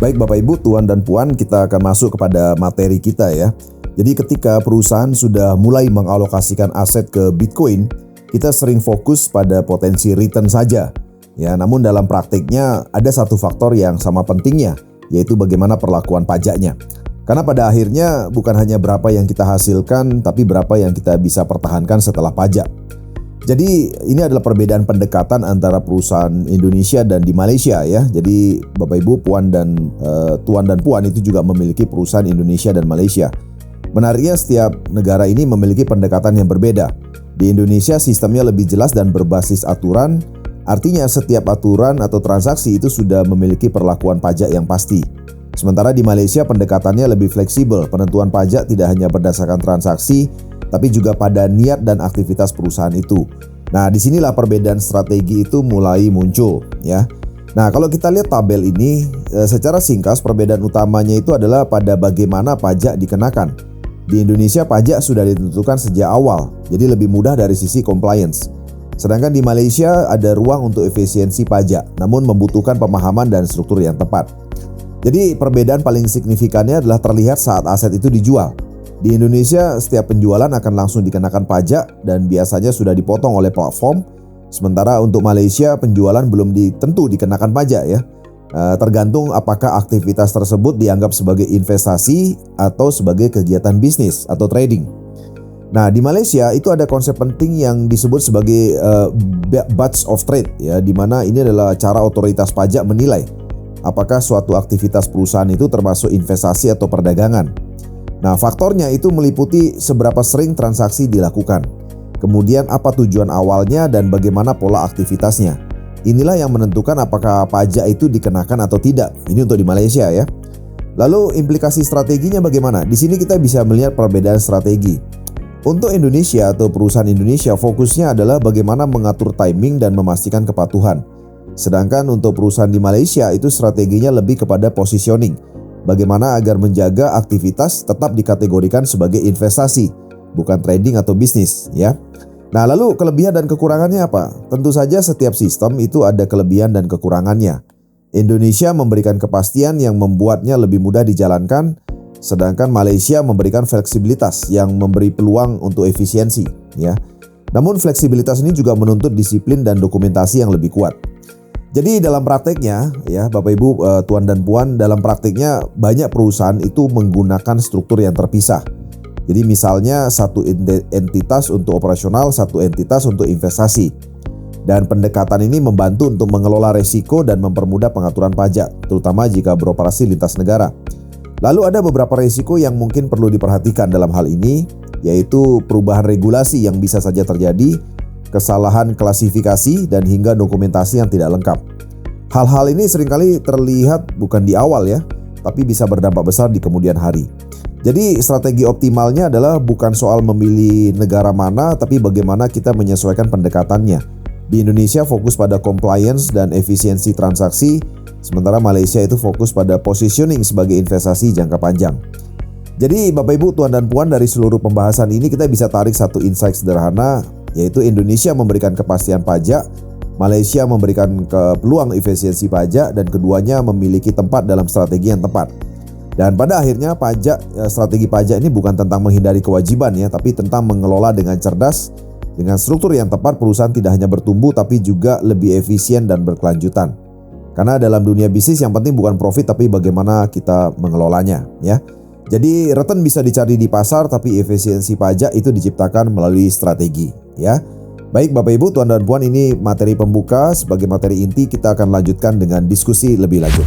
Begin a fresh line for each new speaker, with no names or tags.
Baik Bapak Ibu, Tuan dan Puan, kita akan masuk kepada materi kita ya. Jadi ketika perusahaan sudah mulai mengalokasikan aset ke Bitcoin, kita sering fokus pada potensi return saja. Ya, namun dalam praktiknya ada satu faktor yang sama pentingnya, yaitu bagaimana perlakuan pajaknya. Karena pada akhirnya bukan hanya berapa yang kita hasilkan, tapi berapa yang kita bisa pertahankan setelah pajak. Jadi ini adalah perbedaan pendekatan antara perusahaan Indonesia dan di Malaysia ya. Jadi Bapak Ibu, Puan dan Tuan dan Puan itu juga memiliki perusahaan Indonesia dan Malaysia. Menariknya setiap negara ini memiliki pendekatan yang berbeda. Di Indonesia sistemnya lebih jelas dan berbasis aturan. Artinya setiap aturan atau transaksi itu sudah memiliki perlakuan pajak yang pasti. Sementara di Malaysia pendekatannya lebih fleksibel. Penentuan pajak tidak hanya berdasarkan transaksi, tapi juga pada niat dan aktivitas perusahaan itu. Nah, disinilah perbedaan strategi itu mulai muncul ya. Nah, kalau kita lihat tabel ini, secara singkat perbedaan utamanya itu adalah pada bagaimana pajak dikenakan. Di Indonesia pajak sudah ditentukan sejak awal, jadi lebih mudah dari sisi compliance. Sedangkan di Malaysia ada ruang untuk efisiensi pajak, namun membutuhkan pemahaman dan struktur yang tepat. Jadi perbedaan paling signifikannya adalah terlihat saat aset itu dijual. Di Indonesia, setiap penjualan akan langsung dikenakan pajak dan biasanya sudah dipotong oleh platform. Sementara untuk Malaysia, penjualan belum tentu dikenakan pajak ya. Tergantung apakah aktivitas tersebut dianggap sebagai investasi atau sebagai kegiatan bisnis atau trading. Nah, di Malaysia itu ada konsep penting yang disebut sebagai batch of trade ya, di mana ini adalah cara otoritas pajak menilai apakah suatu aktivitas perusahaan itu termasuk investasi atau perdagangan. Nah, faktornya itu meliputi seberapa sering transaksi dilakukan, kemudian apa tujuan awalnya dan bagaimana pola aktivitasnya. Inilah yang menentukan apakah pajak itu dikenakan atau tidak. Ini untuk di Malaysia ya. Lalu implikasi strateginya bagaimana? Di sini kita bisa melihat perbedaan strategi. Untuk Indonesia atau perusahaan Indonesia fokusnya adalah bagaimana mengatur timing dan memastikan kepatuhan. Sedangkan untuk perusahaan di Malaysia itu strateginya lebih kepada positioning. Bagaimana agar menjaga aktivitas tetap dikategorikan sebagai investasi, bukan trading atau bisnis ya. Nah, lalu kelebihan dan kekurangannya apa? Tentu saja setiap sistem itu ada kelebihan dan kekurangannya. Indonesia memberikan kepastian yang membuatnya lebih mudah dijalankan, sedangkan Malaysia memberikan fleksibilitas yang memberi peluang untuk efisiensi ya. Namun fleksibilitas ini juga menuntut disiplin dan dokumentasi yang lebih kuat. Jadi dalam prakteknya ya Bapak Ibu, Tuan dan Puan, dalam prakteknya banyak perusahaan itu menggunakan struktur yang terpisah. Jadi misalnya satu entitas untuk operasional, satu entitas untuk investasi. Dan pendekatan ini membantu untuk mengelola resiko dan mempermudah pengaturan pajak, terutama jika beroperasi lintas negara. Lalu ada beberapa resiko yang mungkin perlu diperhatikan dalam hal ini, yaitu perubahan regulasi yang bisa saja terjadi, kesalahan klasifikasi, dan hingga dokumentasi yang tidak lengkap. Hal-hal ini seringkali terlihat bukan di awal ya, tapi bisa berdampak besar di kemudian hari. Jadi strategi optimalnya adalah bukan soal memilih negara mana, tapi bagaimana kita menyesuaikan pendekatannya. Di Indonesia fokus pada compliance dan efisiensi transaksi, sementara Malaysia itu fokus pada positioning sebagai investasi jangka panjang. Jadi Bapak Ibu, Tuan dan Puan, dari seluruh pembahasan ini kita bisa tarik satu insight sederhana, yaitu Indonesia memberikan kepastian pajak, Malaysia memberikan peluang efisiensi pajak, dan keduanya memiliki tempat dalam strategi yang tepat. Dan pada akhirnya strategi pajak ini bukan tentang menghindari kewajiban ya, tapi tentang mengelola dengan cerdas. Dengan struktur yang tepat, perusahaan tidak hanya bertumbuh tapi juga lebih efisien dan berkelanjutan. Karena dalam dunia bisnis yang penting bukan profit tapi bagaimana kita mengelolanya ya. Jadi return bisa dicari di pasar, tapi efisiensi pajak itu diciptakan melalui strategi ya. Baik Bapak Ibu, Tuan dan Puan, ini materi pembuka. Sebagai materi inti kita akan lanjutkan dengan diskusi lebih lanjut.